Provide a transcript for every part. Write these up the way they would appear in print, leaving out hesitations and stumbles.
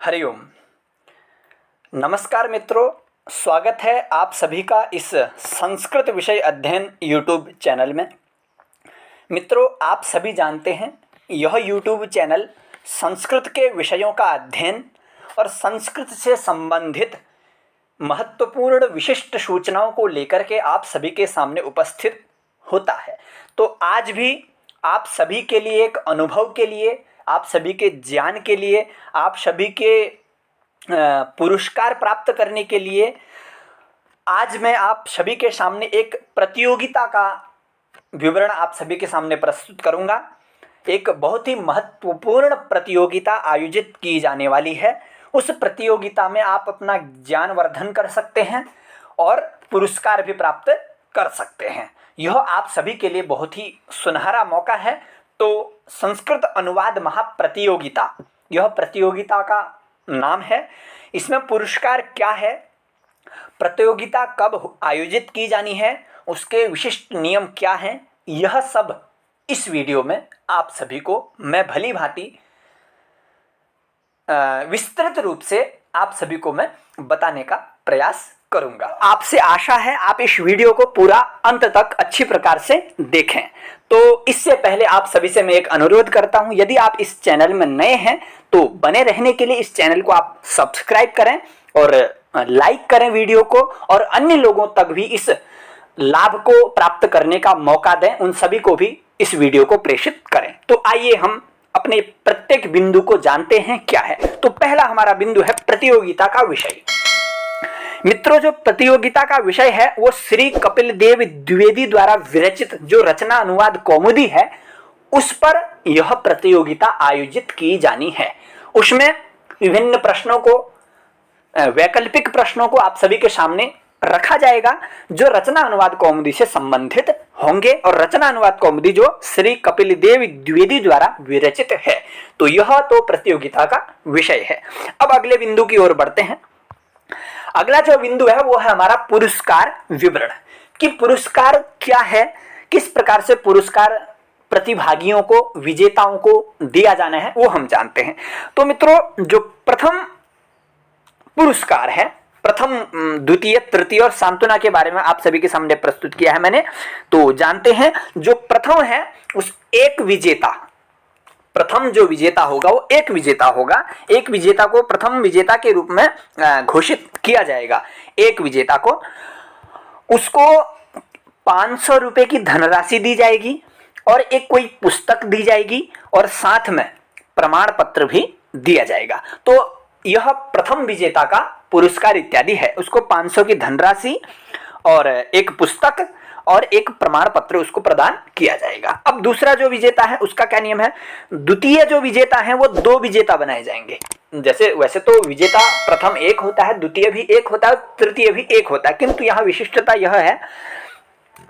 हरिओम। नमस्कार मित्रों, स्वागत है आप सभी का इस संस्कृत विषय अध्ययन यूट्यूब चैनल में। मित्रों, आप सभी जानते हैं यह यूट्यूब चैनल संस्कृत के विषयों का अध्ययन और संस्कृत से संबंधित महत्वपूर्ण विशिष्ट सूचनाओं को लेकर के आप सभी के सामने उपस्थित होता है। तो आज भी आप सभी के लिए, एक अनुभव के लिए, आप सभी के ज्ञान के लिए, आप सभी के पुरस्कार प्राप्त करने के लिए आज मैं आप सभी के सामने एक प्रतियोगिता का विवरण आप सभी के सामने प्रस्तुत करूंगा। एक बहुत ही महत्वपूर्ण प्रतियोगिता आयोजित की जाने वाली है। उस प्रतियोगिता में आप अपना ज्ञानवर्धन कर सकते हैं और पुरस्कार भी प्राप्त कर सकते हैं। यह आप सभी के लिए बहुत ही सुनहरा मौका है। तो संस्कृत अनुवाद महाप्रतियोगिता, यह प्रतियोगिता का नाम है। इसमें पुरस्कार क्या है, प्रतियोगिता कब आयोजित की जानी है, उसके विशिष्ट नियम क्या हैं, यह सब इस वीडियो में आप सभी को मैं भली भांति विस्तृत रूप से आप सभी को मैं बताने का प्रयास करूंगा। आपसे आशा है आप इस वीडियो को पूरा अंत तक अच्छी प्रकार से देखें। तो इससे पहले आप सभी से मैं एक अनुरोध करता हूं, यदि आप इस चैनल में नए हैं तो बने रहने के लिए इस चैनल को आप सब्सक्राइब करें और लाइक करें वीडियो को, और अन्य लोगों तक भी इस लाभ को प्राप्त करने का मौका दें, उन सभी को भी इस वीडियो को प्रेषित करें। तो आइए हम अपने प्रत्येक बिंदु को जानते हैं क्या है। तो पहला हमारा बिंदु है प्रतियोगिता का विषय। मित्रों, जो प्रतियोगिता का विषय है वो श्री कपिल देव द्विवेदी द्वारा विरचित जो रचना अनुवाद कौमुदी है, उस पर यह प्रतियोगिता आयोजित की जानी है। उसमें विभिन्न प्रश्नों को, वैकल्पिक प्रश्नों को आप सभी के सामने रखा जाएगा जो रचना अनुवाद कौमुदी से संबंधित होंगे, और रचना अनुवाद कौमुदी जो श्री कपिल देव द्विवेदी द्वारा विरचित है। तो यह तो प्रतियोगिता का विषय है। अब अगले बिंदु की ओर बढ़ते हैं। अगला जो बिंदु है वो है हमारा पुरस्कार विवरण, कि पुरस्कार क्या है, किस प्रकार से पुरस्कार प्रतिभागियों को, विजेताओं को दिया जाना है, वो हम जानते हैं। तो मित्रों, जो प्रथम पुरस्कार है, प्रथम, द्वितीय, तृतीय और सांत्वना के बारे में आप सभी के सामने प्रस्तुत किया है मैंने। तो जानते हैं जो प्रथम है उस एक विजेता, प्रथम जो विजेता होगा वो एक विजेता होगा। एक विजेता को प्रथम विजेता के रूप में घोषित किया जाएगा। एक विजेता को, उसको 500 रुपए की धनराशि दी जाएगी और एक कोई पुस्तक दी जाएगी और साथ में प्रमाण पत्र भी दिया जाएगा। तो यह प्रथम विजेता का पुरस्कार इत्यादि है। उसको 500 की धनराशि और एक पुस्तक और एक प्रमाण पत्र उसको प्रदान किया जाएगा। अब दूसरा जो विजेता है उसका क्या नियम है, द्वितीय जो विजेता है वो 2 विजेता बनाए जाएंगे। जैसे वैसे तो विजेता प्रथम एक होता है, द्वितीय भी एक होता है, तृतीय भी एक होता है, किंतु यहाँ विशिष्टता यह है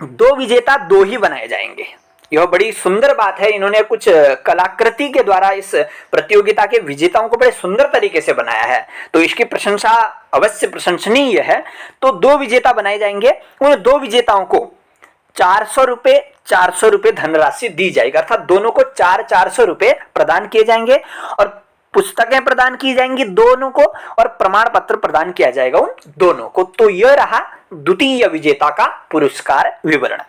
2 विजेता 2 ही बनाए जाएंगे। यह बड़ी सुंदर बात है। इन्होंने कुछ कलाकृति के द्वारा इस प्रतियोगिता के विजेताओं को बड़े सुंदर तरीके से बनाया है, तो इसकी प्रशंसा अवश्य प्रशंसनीय है। तो 2 विजेता बनाए जाएंगे। उन 2 विजेताओं को 400 रुपए धनराशि दी जाएगी, अर्थात दोनों को 400 रुपए प्रदान किए जाएंगे और पुस्तकें प्रदान की जाएंगी दोनों को, और प्रमाण पत्र प्रदान किया जाएगा उन दोनों को। तो यह रहा द्वितीय विजेता का पुरस्कार विवरण।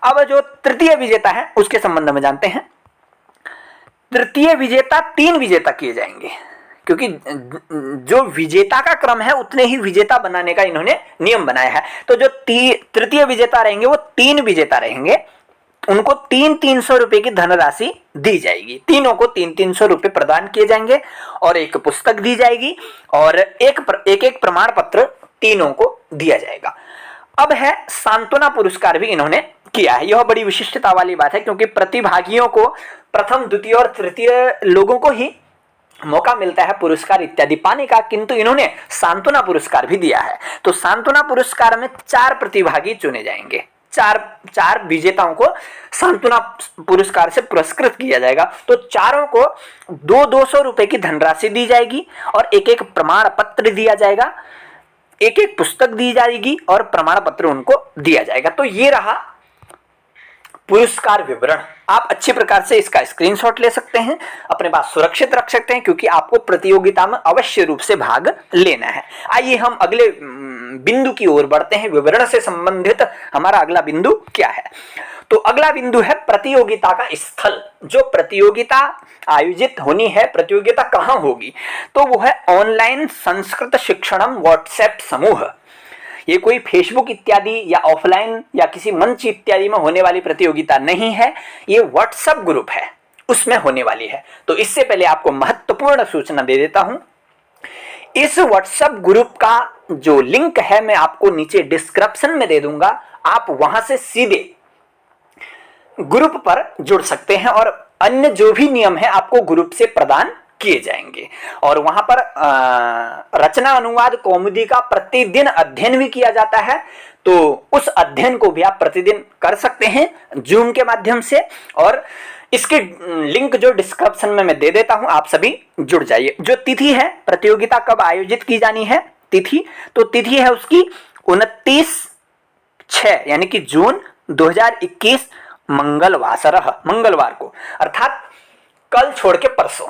अब जो तृतीय विजेता है उसके संबंध में जानते हैं। तृतीय विजेता 3 विजेता किए जाएंगे, क्योंकि जो विजेता का क्रम है उतने ही विजेता बनाने का इन्होंने नियम बनाया है। तो जो तृतीय विजेता रहेंगे वो 3 विजेता रहेंगे। उनको 300 रुपए की धनराशि दी जाएगी। तीनों को 300 रुपए प्रदान किए जाएंगे और एक पुस्तक दी जाएगी और एक प्रमाण पत्र तीनों को दिया जाएगा। अब है सांत्वना पुरस्कार भी इन्होंने किया है। यह बड़ी विशिष्टता वाली बात है, क्योंकि प्रतिभागियों को प्रथम, द्वितीय और तृतीय लोगों को ही मौका मिलता है पुरस्कार इत्यादि पाने का, किंतु इन्होंने सांत्वना पुरस्कार भी दिया है। तो सांत्वना पुरस्कार में 4 प्रतिभागी चुने जाएंगे। चार विजेताओं को सांत्वना पुरस्कार से पुरस्कृत किया जाएगा। तो चारों को 200 रुपए की धनराशि दी जाएगी और एक प्रमाण पत्र दिया जाएगा, एक पुस्तक दी जाएगी और प्रमाण पत्र उनको दिया जाएगा। तो ये रहा पुरस्कार विवरण। आप अच्छी प्रकार से इसका स्क्रीनशॉट ले सकते हैं, अपने पास सुरक्षित रख सकते हैं, क्योंकि आपको प्रतियोगिता में अवश्य रूप से भाग लेना है। आइए हम अगले बिंदु की ओर बढ़ते हैं। विवरण से संबंधित हमारा अगला बिंदु क्या है? तो अगला बिंदु है प्रतियोगिता का स्थल। जो प्रतियोगिता आयोजित होनी है, प्रतियोगिता कहाँ होगी? तो वो है ऑनलाइन संस्कृत शिक्षणम व्हाट्सएप समूह। ये कोई फेसबुक इत्यादि या ऑफलाइन या किसी मंच इत्यादि में होने वाली प्रतियोगिता नहीं है, ये व्हाट्सएप ग्रुप है, उसमें होने वाली है। तो इससे पहले आपको महत्वपूर्ण सूचना दे देता हूं। इस व्हाट्सएप ग्रुप का जो लिंक है मैं आपको नीचे डिस्क्रिप्शन में दे दूंगा। आप वहां से सीधे ग्रुप पर जुड़ सकते हैं और अन्य जो भी नियम है आपको ग्रुप से प्रदान किए जाएंगे। और वहां पर रचना अनुवाद कौमुदी का प्रतिदिन अध्ययन भी किया जाता है, तो उस अध्ययन को भी आप प्रतिदिन कर सकते हैं जूम के माध्यम से। और इसके लिंक जो डिस्क्रिप्शन में मैं दे देता हूं, आप सभी जुड़ जाइए। जो तिथि है, प्रतियोगिता कब आयोजित की जानी है, तिथि, तो तिथि है उसकी 29/6 यानी कि जून 2021 मंगलवार को, अर्थात कल छोड़ के परसों,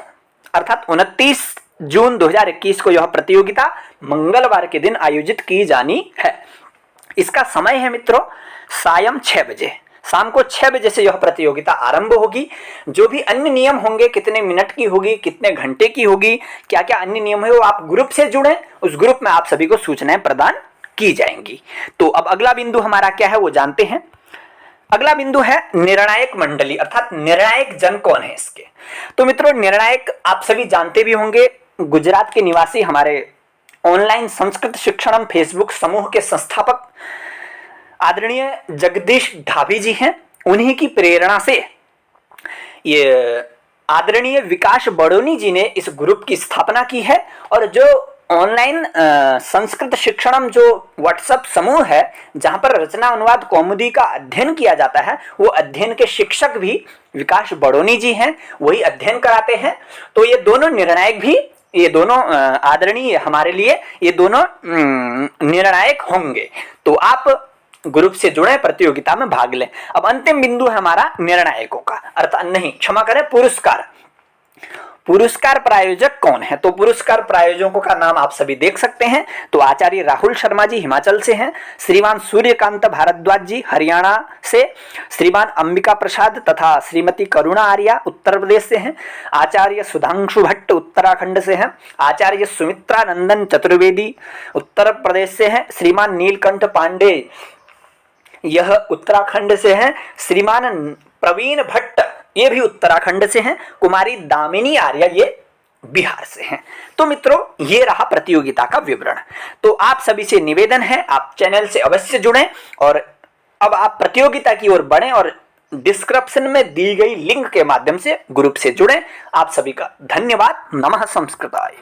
अर्थात 29 जून 2021 को यह प्रतियोगिता मंगलवार के दिन आयोजित की जानी है। इसका समय है मित्रों सायं 6 बजे, शाम को 6 बजे से यह प्रतियोगिता आरंभ होगी। जो भी अन्य नियम होंगे, कितने मिनट की होगी, कितने घंटे की होगी, क्या क्या अन्य नियम है, वो आप ग्रुप से जुड़े, उस ग्रुप में आप सभी को सूचनाएं प्रदान की जाएंगी। तो अब अगला बिंदु हमारा क्या है वो जानते हैं। अगला बिंदु है निर्णायक मंडली, अर्थात निर्णायक जन कौन है इसके। तो मित्रों निर्णायक आप सभी जानते भी होंगे, गुजरात के निवासी हमारे ऑनलाइन संस्कृत शिक्षणम फेसबुक समूह के संस्थापक आदरणीय जगदीश ढाबी जी हैं। उन्हीं की प्रेरणा से ये आदरणीय विकास बड़ोनी जी ने इस ग्रुप की स्थापना की है। और जो ऑनलाइन संस्कृत शिक्षणम जो व्हाट्सएप समूह है, जहां पर रचना अनुवाद कौमुदी का अध्ययन किया जाता है, वो अध्ययन के शिक्षक भी विकास बड़ोनी जी हैं, वही अध्ययन कराते हैं। तो ये दोनों निर्णायक भी, ये दोनों आदरणीय हमारे लिए, ये दोनों निर्णायक होंगे। तो आप ग्रुप से जुड़े, प्रतियोगिता में भाग लें। अब अंतिम बिंदु है हमारा निर्णायकों का, अर्थात नहीं क्षमा करें, पुरस्कार। पुरस्कार प्रायोजक कौन है? तो पुरस्कार प्रायोजकों का नाम आप सभी देख सकते हैं। तो आचार्य राहुल शर्मा जी हिमाचल से हैं, श्रीमान सूर्यकांत भारद्वाज जी हरियाणा से, श्रीमान अंबिका प्रसाद तथा श्रीमती करुणा आर्या उत्तर प्रदेश से हैं, आचार्य सुधांशु भट्ट उत्तराखंड से हैं, आचार्य सुमित्रा नंदन चतुर्वेदी उत्तर प्रदेश से हैं, श्रीमान नीलकंठ पांडे यह उत्तराखंड से हैं, श्रीमान प्रवीण भट्ट ये भी उत्तराखंड से हैं, कुमारी दामिनी आर्या ये बिहार से हैं। तो मित्रों ये रहा प्रतियोगिता का विवरण। तो आप सभी से निवेदन है, आप चैनल से अवश्य जुड़ें और अब आप प्रतियोगिता की ओर बढ़ें और डिस्क्रिप्शन में दी गई लिंक के माध्यम से ग्रुप से जुड़ें। आप सभी का धन्यवाद। नमः संस्कृताय।